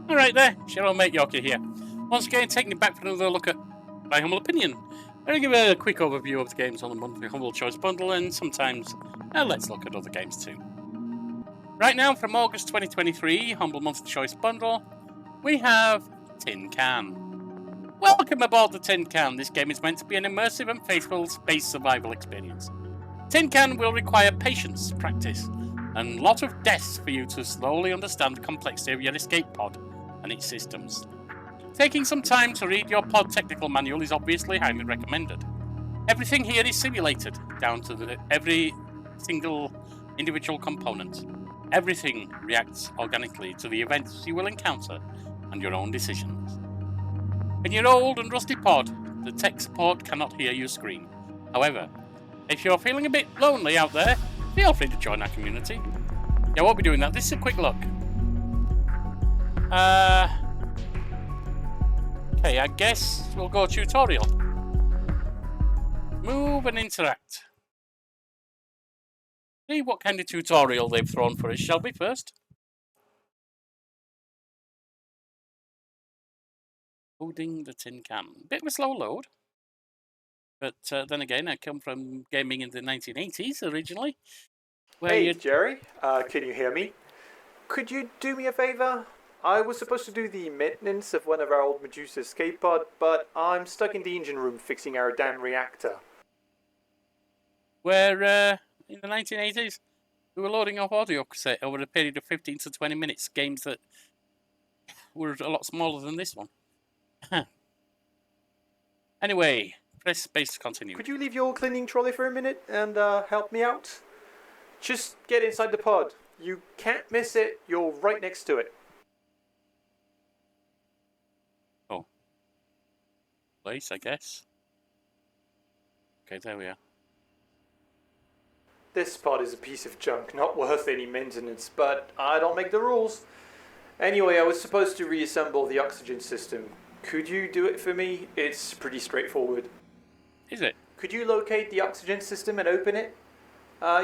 Alright there, Cheryl Mate Yorkie here. Once again, taking you back for another look at my humble opinion. I'm going to give a quick overview of the games on the monthly Humble Choice Bundle, and sometimes let's look at other games too. Right now, from August 2023, Humble Monthly Choice Bundle, we have Tin Can. Welcome aboard the Tin Can. This game is meant to be an immersive and faithful space survival experience. Tin Can will require patience, practice, and a lot of deaths for you to slowly understand the complexity of your escape pod and its systems. Taking some time to read your pod technical manual is obviously highly recommended. Everything here is simulated, down to every single individual component. Everything reacts organically to the events you will encounter and your own decisions. In your old and rusty pod, the tech support cannot hear you scream. However, if you're feeling a bit lonely out there, feel free to join our community. Yeah, we'll be doing that. This is a quick look. Okay, I guess we'll go tutorial. Move and interact. See what kind of tutorial they've thrown for us, shall we, first? Loading the tin can. Bit of a slow load. But then again, I come from gaming in the 1980s originally. Hey, Jerry, can you hear me? Could you do me a favor? I was supposed to do the maintenance of one of our old Medusa escape pod, but I'm stuck in the engine room fixing our damn reactor. Where, in the 1980s, we were loading off audio cassette over a period of 15 to 20 minutes, games that were a lot smaller than this one. Anyway, press space to continue. Could you leave your cleaning trolley for a minute and help me out? Just get inside the pod. You can't miss it. You're right next to it. Oh. Place, I guess. Okay, there we are. This pod is a piece of junk, not worth any maintenance, but I don't make the rules. Anyway, I was supposed to reassemble the oxygen system. Could you do it for me? It's pretty straightforward. Is it? Could you locate the oxygen system and open it?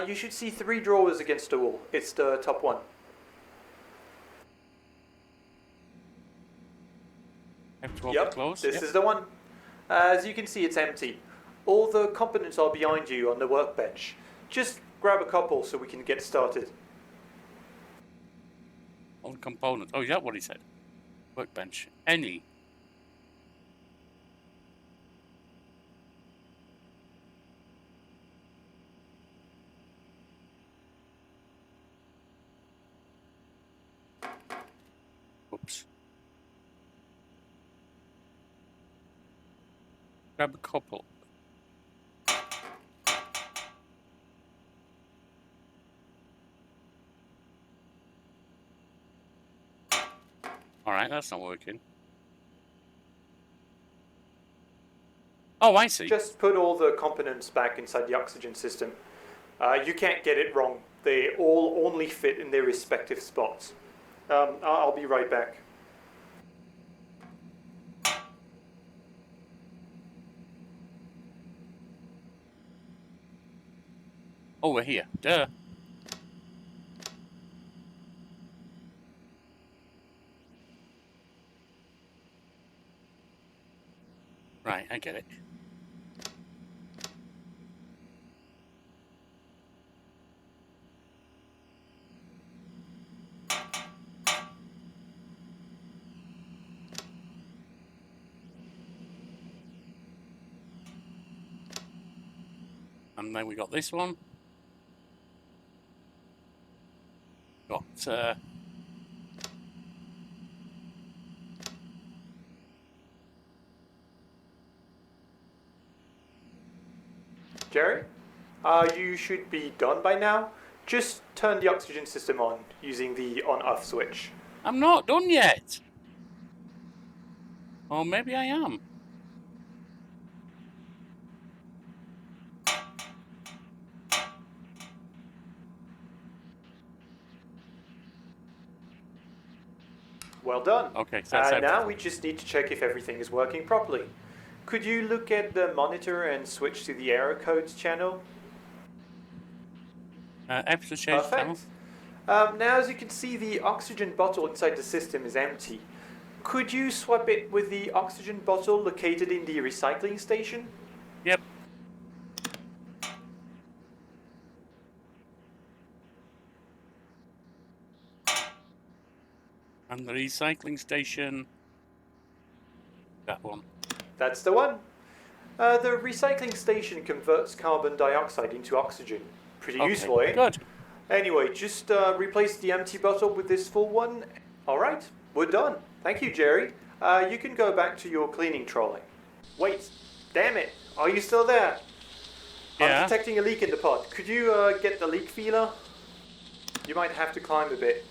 You should see 3 drawers against the wall. It's the top one. Yep, this is the one. As you can see, it's empty. All the components are behind you on the workbench. Just grab a couple so we can get started. All the components. Oh, is that what he said? Workbench. Any. Oops. Grab a couple. Alright, that's not working. Oh, I see. Just put all the components back inside the oxygen system. You can't get it wrong. They all only fit in their respective spots. I'll be right back. Oh, we're here. Duh. Right, I get it. And then we got this one. Got Jerry? You should be done by now. Just turn the oxygen system on using the on-off switch. I'm not done yet. Or maybe I am. Well done. Okay, so that's now we just need to check if everything is working properly. Could you look at the monitor and switch to the error codes channel? F to change channel. Now, as you can see, the oxygen bottle inside the system is empty. Could you swap it with the oxygen bottle located in the recycling station? Yep. And the recycling station. That one. That's the one. The recycling station converts carbon dioxide into oxygen pretty usefully. Good. Anyway, just replace the empty bottle with this full one. Alright, we're done. Thank you, Jerry. You can go back to your cleaning trolley. Wait, damn it. Are you still there? Yeah. I'm detecting a leak in the pod. Could you get the leak feeler? You might have to climb a bit.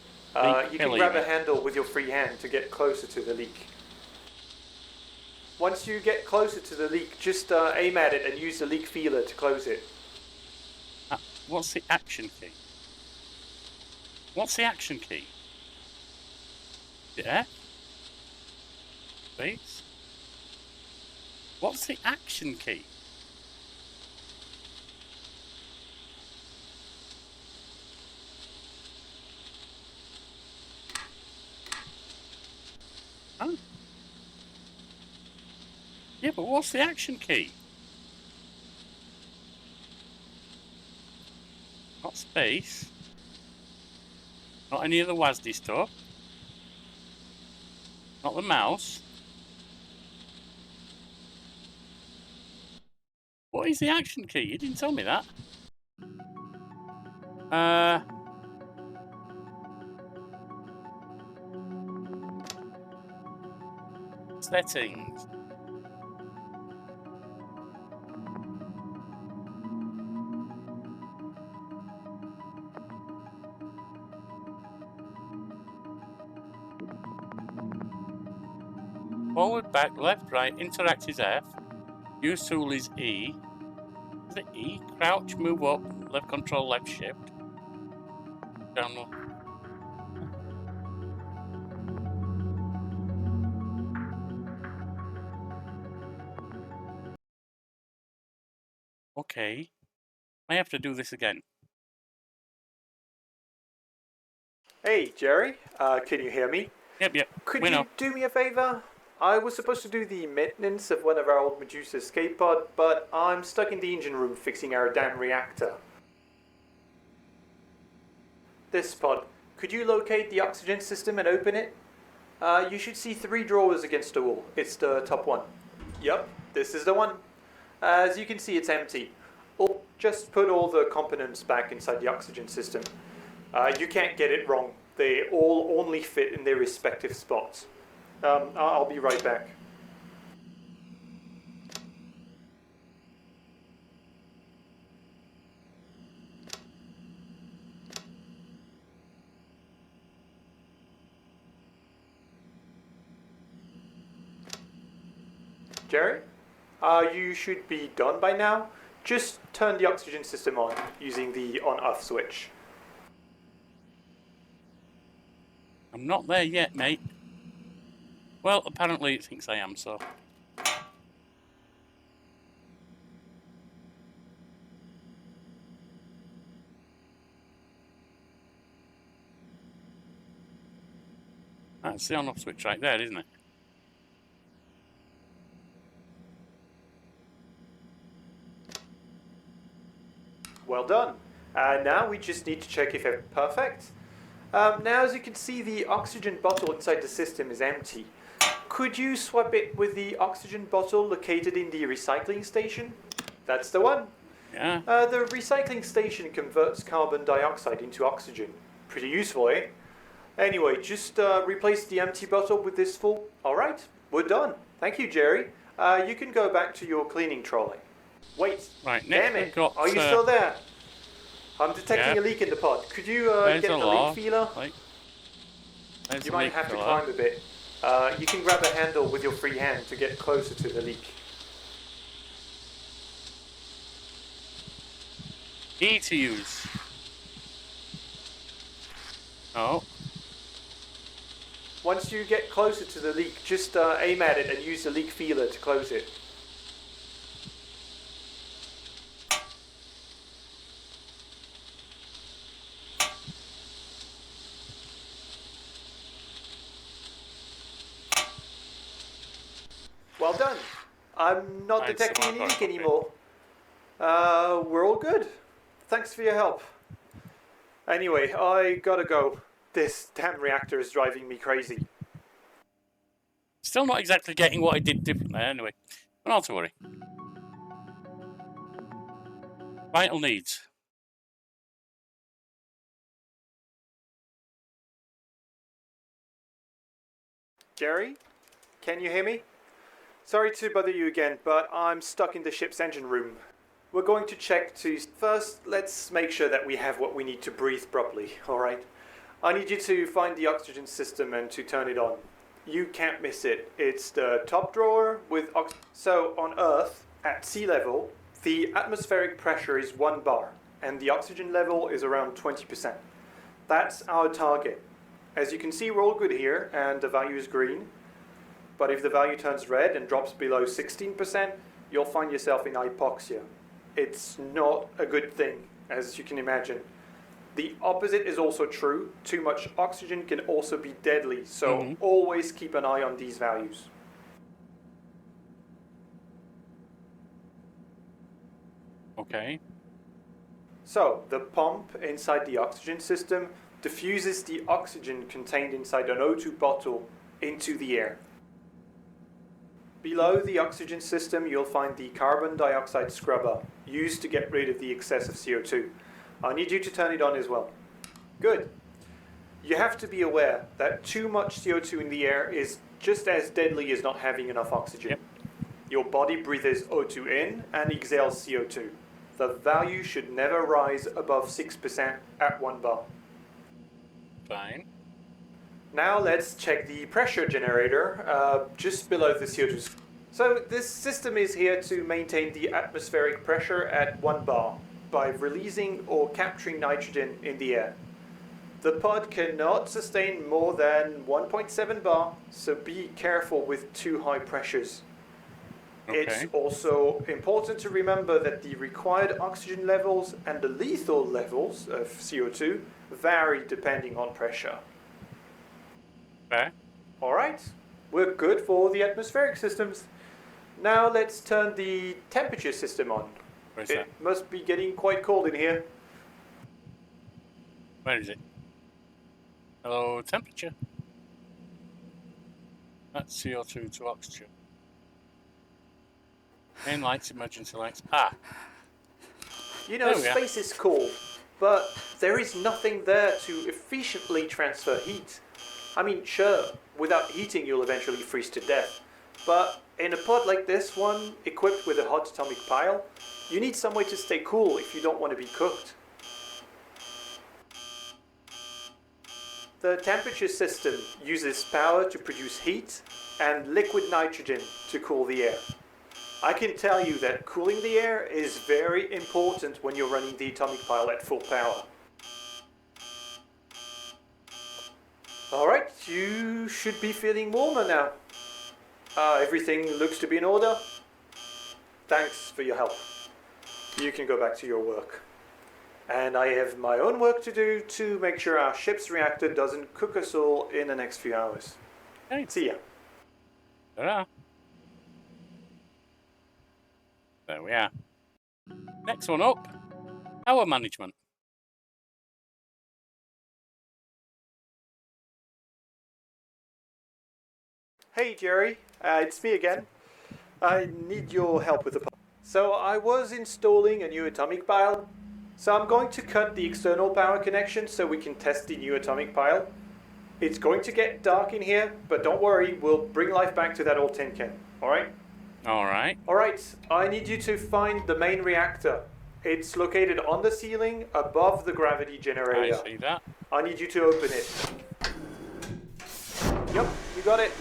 You can grab a handle with your free hand to get closer to the leak. Once you get closer to the leak, just aim at it and use the leak feeler to close it. What's the action key? What's the action key? Yeah? Space? What's the action key? Huh? Yeah, but what's the action key? Not space. Not any of the WASD stuff. Not the mouse. What is the action key? You didn't tell me that. Settings. Forward, back, left, right, interact is F. Use tool is E. Is it E? Crouch, move up, left control, left shift. Download. Okay. I have to do this again. Hey, Jerry. Can you hear me? Yep. Could you do me a favor? I was supposed to do the maintenance of one of our old Medusa escape pod, but I'm stuck in the engine room fixing our damn reactor. This pod. Could you locate the oxygen system and open it? You should see 3 drawers against the wall. It's the top one. Yup, this is the one. As you can see, it's empty. Just put all the components back inside the oxygen system. You can't get it wrong. They all only fit in their respective spots. I'll be right back. Jerry? You should be done by now. Just turn the oxygen system on using the on-off switch. I'm not there yet, mate. Well, apparently it thinks I am, so... That's the on-off switch right there, isn't it? Well done. Now we just need to check if it's perfect. Now, as you can see, the oxygen bottle inside the system is empty. Could you swap it with the oxygen bottle located in the recycling station? That's the one. Yeah. The recycling station converts carbon dioxide into oxygen. Pretty useful, eh? Anyway, just replace the empty bottle with this full. Alright, we're done. Thank you, Jerry. You can go back to your cleaning trolley. Wait, right, damn it. Are you still there? I'm detecting a leak in the pod. Could you get the leak feeler? You might have to climb a bit. You can grab a handle with your free hand to get closer to the leak. E to use. Oh. Once you get closer to the leak, just aim at it and use the leak feeler to close it. Well done. I'm not Right, detecting so any I've leak got- anymore. We're all good. Thanks for your help. Anyway, I gotta go. This damn reactor is driving me crazy. Still not exactly getting what I did differently anyway. But not to worry. Vital needs. Jerry, can you hear me? Sorry to bother you again, but I'm stuck in the ship's engine room. We're going to check to... First, let's make sure that we have what we need to breathe properly, alright? I need you to find the oxygen system and to turn it on. You can't miss it. It's the top drawer with So, on Earth, at sea level, the atmospheric pressure is 1 bar, and the oxygen level is around 20%. That's our target. As you can see, we're all good here, and the value is green. But if the value turns red and drops below 16%, you'll find yourself in hypoxia. It's not a good thing, as you can imagine. The opposite is also true. Too much oxygen can also be deadly, so always keep an eye on these values. Okay. So, the pump inside the oxygen system diffuses the oxygen contained inside an O2 bottle into the air. Below the oxygen system, you'll find the carbon dioxide scrubber, used to get rid of the excess of CO2. I need you to turn it on as well. Good. You have to be aware that too much CO2 in the air is just as deadly as not having enough oxygen. Yep. Your body breathes O2 in and exhales CO2. The value should never rise above 6% at 1 bar. Fine. Now let's check the pressure generator just below the CO2. So this system is here to maintain the atmospheric pressure at 1 bar by releasing or capturing nitrogen in the air. The pod cannot sustain more than 1.7 bar, so be careful with too high pressures. Okay. It's also important to remember that the required oxygen levels and the lethal levels of CO2 vary depending on pressure. Fair. Alright, we're good for the atmospheric systems. Now let's turn the temperature system on. Where's It that? must be getting quite cold in here. Where is it? Hello, temperature. That's CO2 to oxygen. Main lights, emergency lights. Ah, You know, There we are. space is cool, but there is nothing there to efficiently transfer heat. I mean, sure, without heating you'll eventually freeze to death. But in a pod like this one, equipped with a hot atomic pile, you need some way to stay cool if you don't want to be cooked. The temperature system uses power to produce heat and liquid nitrogen to cool the air. I can tell you that cooling the air is very important when you're running the atomic pile at full power. Alright, you should be feeling warmer now. Everything looks to be in order. Thanks for your help. You can go back to your work. And I have my own work to do to make sure our ship's reactor doesn't cook us all in the next few hours. okay. See ya. Ta-da. There we are. Next one up, power management. Hey Jerry, it's me again. I need your help with the pile. So I was installing a new atomic pile. So I'm going to cut the external power connection so we can test the new atomic pile. It's going to get dark in here, but don't worry, we'll bring life back to that old tin can, alright? Alright. Alright, I need you to find the main reactor. It's located on the ceiling above the gravity generator. I see that. I need you to open it. Yep, you got it.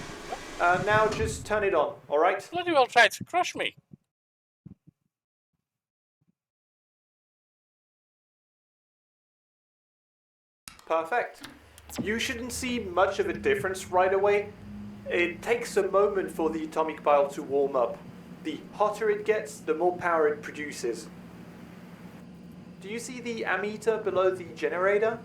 Now just turn it on, alright? Bloody well tried to crush me. Perfect. You shouldn't see much of a difference right away. It takes a moment for the atomic pile to warm up. The hotter it gets, the more power it produces. Do you see the ammeter below the generator?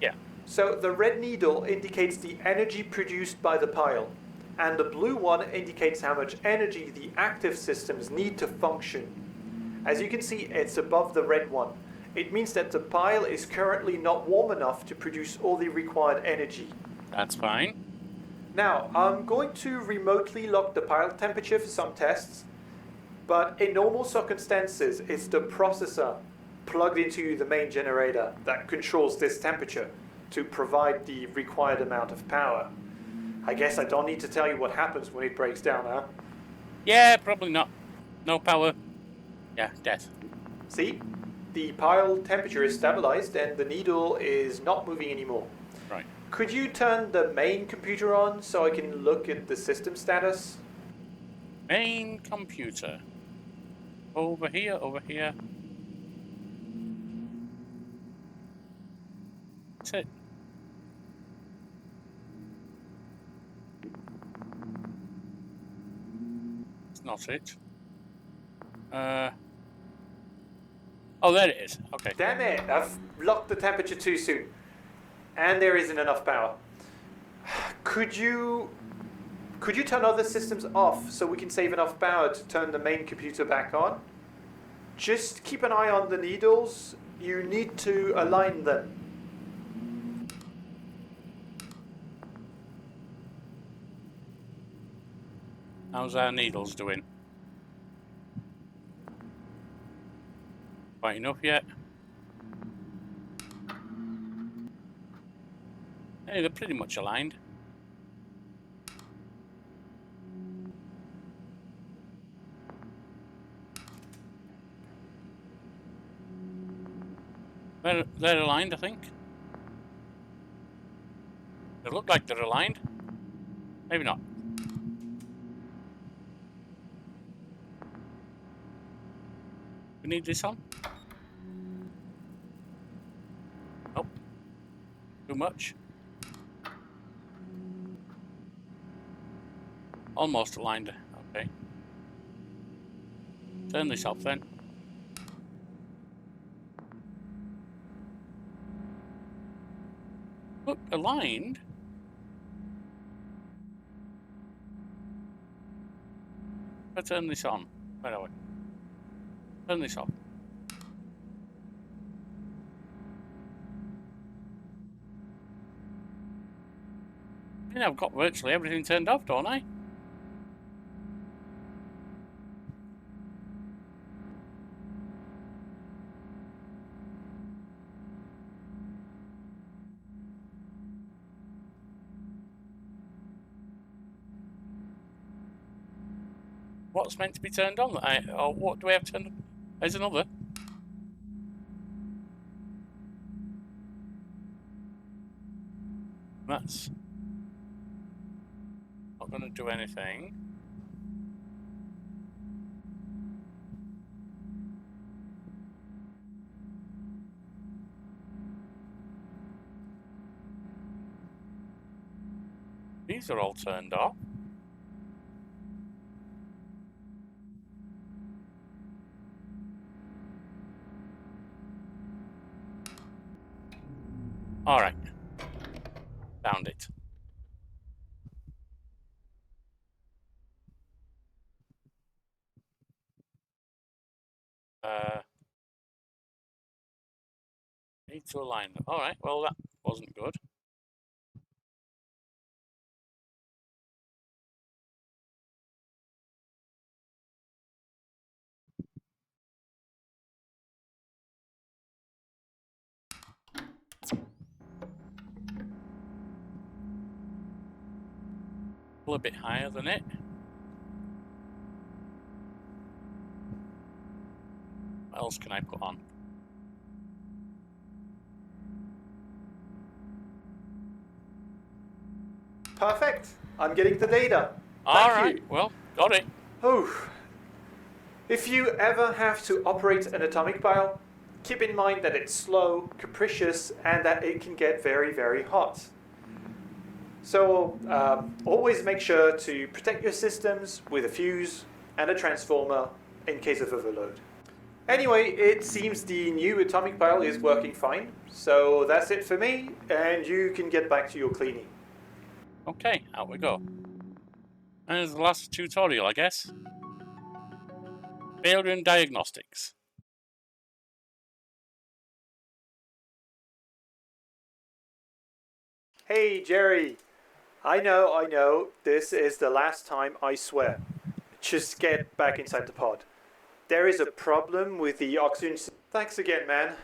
Yeah. So the red needle indicates the energy produced by the pile. and the blue one indicates how much energy the active systems need to function. As you can see, it's above the red one. It means that the pile is currently not warm enough to produce all the required energy. That's fine. Now, I'm going to remotely lock the pile temperature for some tests, but in normal circumstances, it's the processor plugged into the main generator that controls this temperature to provide the required amount of power. I guess I don't need to tell you what happens when it breaks down, huh? Yeah, probably not. No power. Yeah, death. See? The pile temperature is stabilized and the needle is not moving anymore. Right. Could you turn the main computer on so I can look at the system status? Main computer. Over here, over here. That's it. It's not it. Oh, there it is. Okay. Damn it, I've locked the temperature too soon. And there isn't enough power. Could you turn other systems off so we can save enough power to turn the main computer back on? Just keep an eye on the needles. You need to align them. How's our needles doing? Quite enough yet? Hey, they're pretty much aligned. They're aligned, I think. They look like they're aligned. Maybe not. We need this on? Nope. Too much. Almost aligned. Okay. Turn this off then. Look, aligned. Let's turn this on. Where are we? Turn this off. I mean, I've got virtually everything turned off, don't I? What's meant to be turned on? Or what do we have turned on? There's another. That's not going to do anything. These are all turned off. All right, found it. Need to align them. All right, well that wasn't good. A little bit higher than it. What else can I put on? Perfect. I'm getting the data. All Thank right, you. well, got it. Oh. If you ever have to operate an atomic pile, keep in mind that it's slow, capricious, and that it can get very, very hot. So always make sure to protect your systems with a fuse and a transformer in case of overload. Anyway, it seems the new atomic pile is working fine, so that's it for me, and you can get back to your cleaning. Okay, out we go. And there's the last tutorial, I guess. Failure in diagnostics. Hey, Jerry. I know, this is the last time, I swear. Just get back inside the pod. There is a problem with the oxygen. Thanks again, man.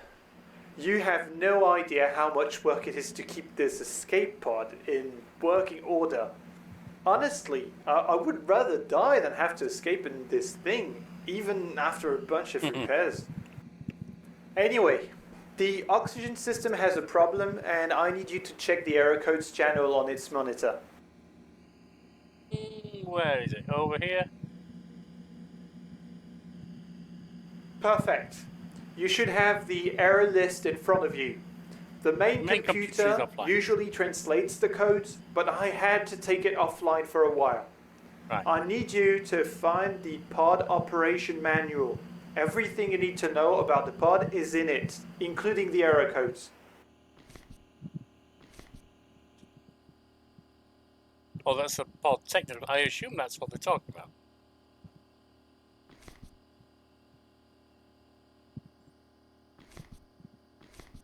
You have no idea how much work it is to keep this escape pod in working order. Honestly, I would rather die than have to escape in this thing, even after a bunch of repairs. Anyway, the oxygen system has a problem, and I need you to check the error codes channel on its monitor. Where is it? Over here? Perfect. You should have the error list in front of you. The main computer usually translates the codes, but I had to take it offline for a while. Right. I need you to find the pod operation manual. Everything you need to know about the pod is in it, including the error codes. Oh, that's a pod technical. I assume that's what they're talking about.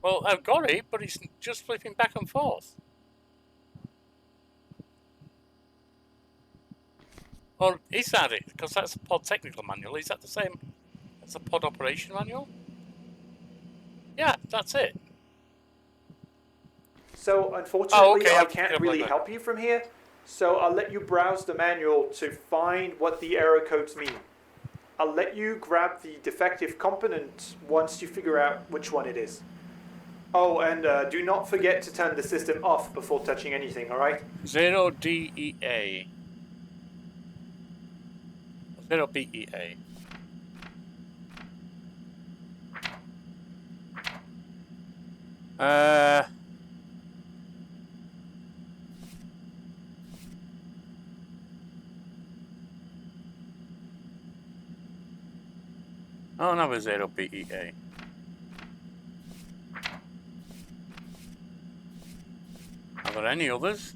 Well, I've got it, but it's just flipping back and forth. Or is that it? Because that's a pod technical manual. Is that the same as the pod operation manual? Yeah, that's it. So, unfortunately, okay, I can't really help you from here. So, I'll let you browse the manual to find what the error codes mean. I'll let you grab the defective component once you figure out which one it is. Oh, and do not forget to turn the system off before touching anything, alright? 0DEA. 0BEA. Oh, no, it's 0BEA. Are there any others?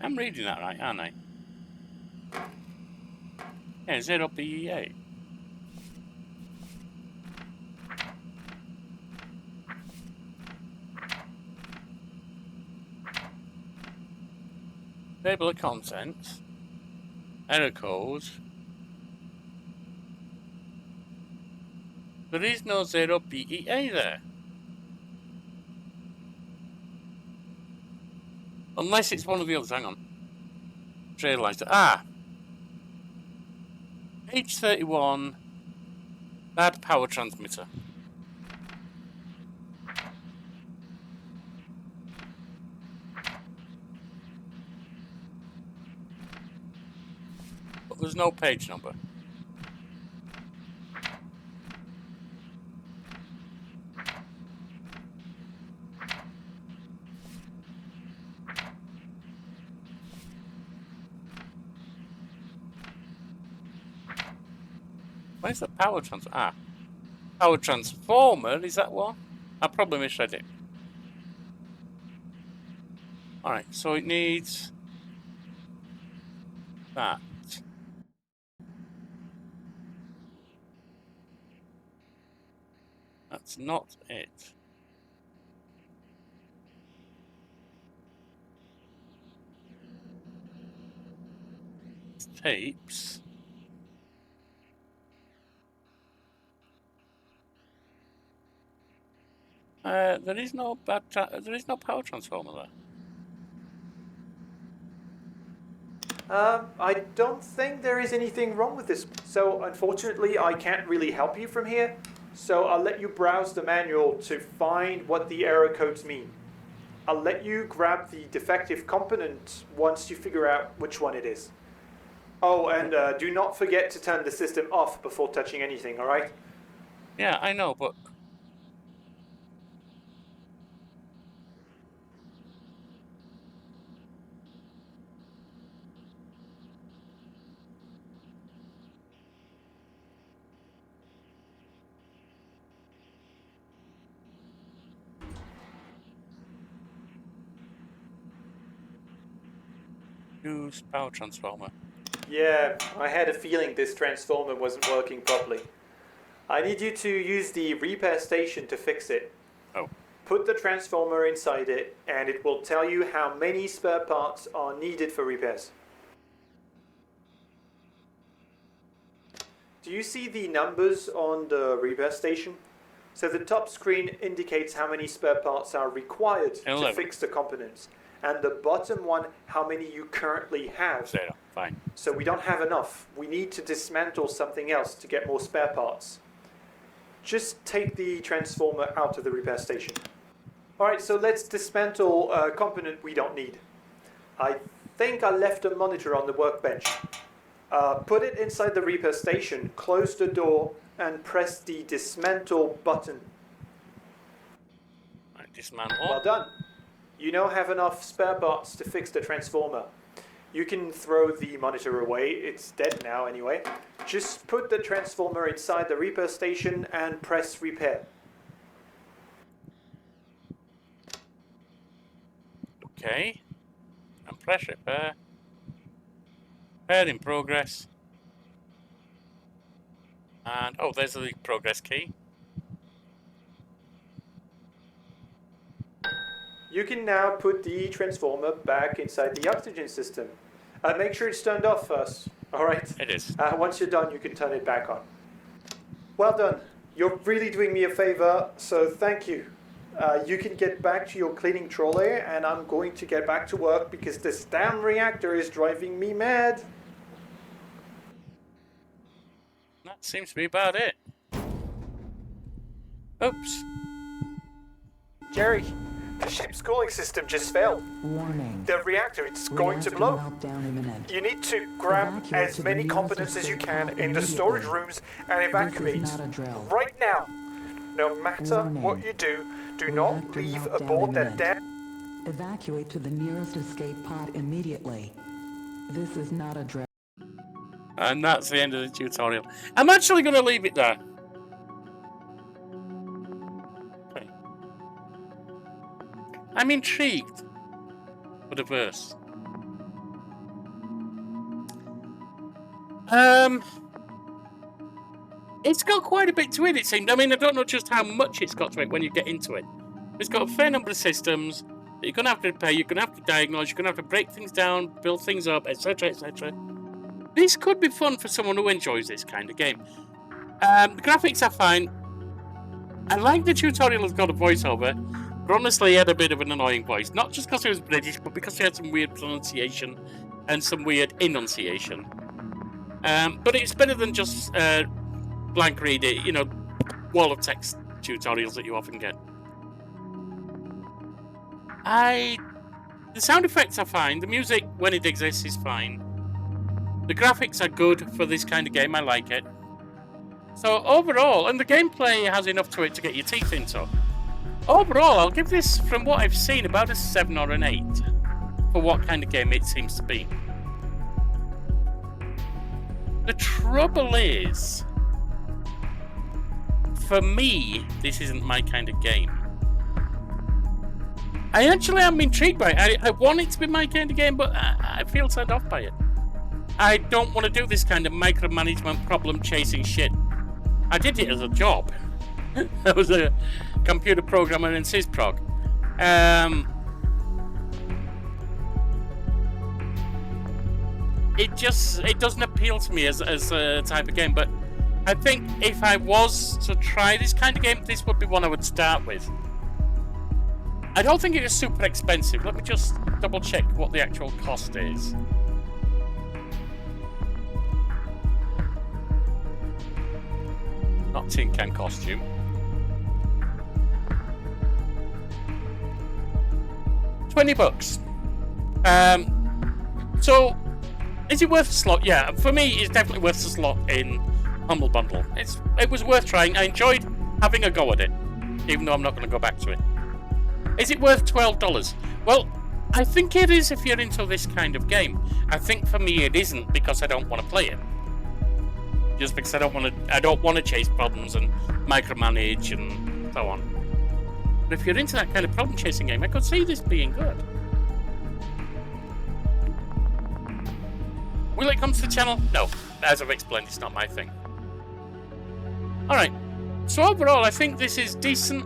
I'm reading that right, aren't I? Yeah, 0BEA. Table of contents. Error codes. There is no 0BEA there. Unless it's one of the others. Hang on. Just realised it. Ah! H31. Bad power transmitter. But there's no page number. Where's the power transformer? Ah. Power transformer, is that one? I probably misread it. Alright, so it needs that. That's not it. It's tapes. There is no power transformer there. I don't think there is anything wrong with this. So, unfortunately, I can't really help you from here. So, I'll let you browse the manual to find what the error codes mean. I'll let you grab the defective component once you figure out which one it is. Oh, and do not forget to turn the system off before touching anything, alright? Yeah, I know, but... Use power transformer. Yeah, I had a feeling this transformer wasn't working properly. I need you to use the repair station to fix it. Oh. Put the transformer inside it, and it will tell you how many spare parts are needed for repairs. Do you see the numbers on the repair station? So the top screen indicates how many spare parts are required to 11. fix the components, and the bottom one, how many you currently have. 0. Fine. So we don't have enough. We need to dismantle something else to get more spare parts. Just take the transformer out of the repair station. Alright, so let's dismantle a component we don't need. I think I left a monitor on the workbench. Put it inside the repair station, close the door, and press the dismantle button. Right, dismantle. Well done. You now have enough spare parts to fix the transformer. You can throw the monitor away, it's dead now anyway. Just put the transformer inside the repair station and press repair. Okay. And press repair. Repair in progress. And, oh, there's the progress key. You can now put the transformer back inside the oxygen system. Make sure it's turned off first, alright? It is. Once you're done, you can turn it back on. Well done. You're really doing me a favor, so thank you. You can get back to your cleaning trolley, and I'm going to get back to work because this damn reactor is driving me mad. That seems to be about it. Oops. Jerry, the ship's cooling system just failed. Warning. The reactor, it's going to blow. Meltdown imminent. You need to grab Evacuate as to the many nearest components as you escape can pod in the storage immediately. rooms and evacuate. This is not a drill. Right now. No matter Warning. what you do not Reactor leave meltdown aboard that imminent. damn... Evacuate to the nearest escape pod immediately. This is not a drill. And that's the end of the tutorial. I'm actually going to leave it there. Okay. I'm intrigued for the verse. It's got quite a bit to it seemed. I mean, I don't know just how much it's got to it when you get into it. It's got a fair number of systems that you're going to have to repair, you're going to have to diagnose, you're going to have to break things down, build things up, etc, etc. This could be fun for someone who enjoys this kind of game. The graphics are fine. I like the tutorial has got a voiceover, but honestly he had a bit of an annoying voice. Not just because he was British, but because he had some weird pronunciation and some weird enunciation. But it's better than just blank read it, you know, wall of text tutorials that you often get. The sound effects are fine. The music, when it exists, is fine. The graphics are good for this kind of game. I like it. So overall, and the gameplay has enough to it to get your teeth into. Overall, I'll give this, from what I've seen, about a 7 or an 8 for what kind of game it seems to be. The trouble is, for me, this isn't my kind of game. I actually am intrigued by it. I want it to be my kind of game, but I feel turned off by it. I don't want to do this kind of micromanagement, problem-chasing shit. I did it as a job. I was a computer programmer in Sysprog. It doesn't appeal to me as a type of game, but I think if I was to try this kind of game, this would be one I would start with. I don't think it is super expensive. Let me just double check what the actual cost is. Not tin can costume. $20. So, is it worth a slot? Yeah, for me, it's definitely worth a slot in Humble Bundle. It was worth trying. I enjoyed having a go at it, even though I'm not going to go back to it. Is it worth $12? Well, I think it is if you're into this kind of game. I think for me it isn't because I don't want to play it. Just because I don't want to chase problems and micromanage and so on. But if you're into that kind of problem chasing game, I could see this being good. Will it come to the channel? No. As I've explained, it's not my thing. Alright. So overall, I think this is decent.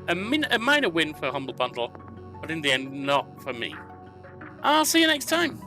A minor win for Humble Bundle. But in the end, not for me. I'll see you next time.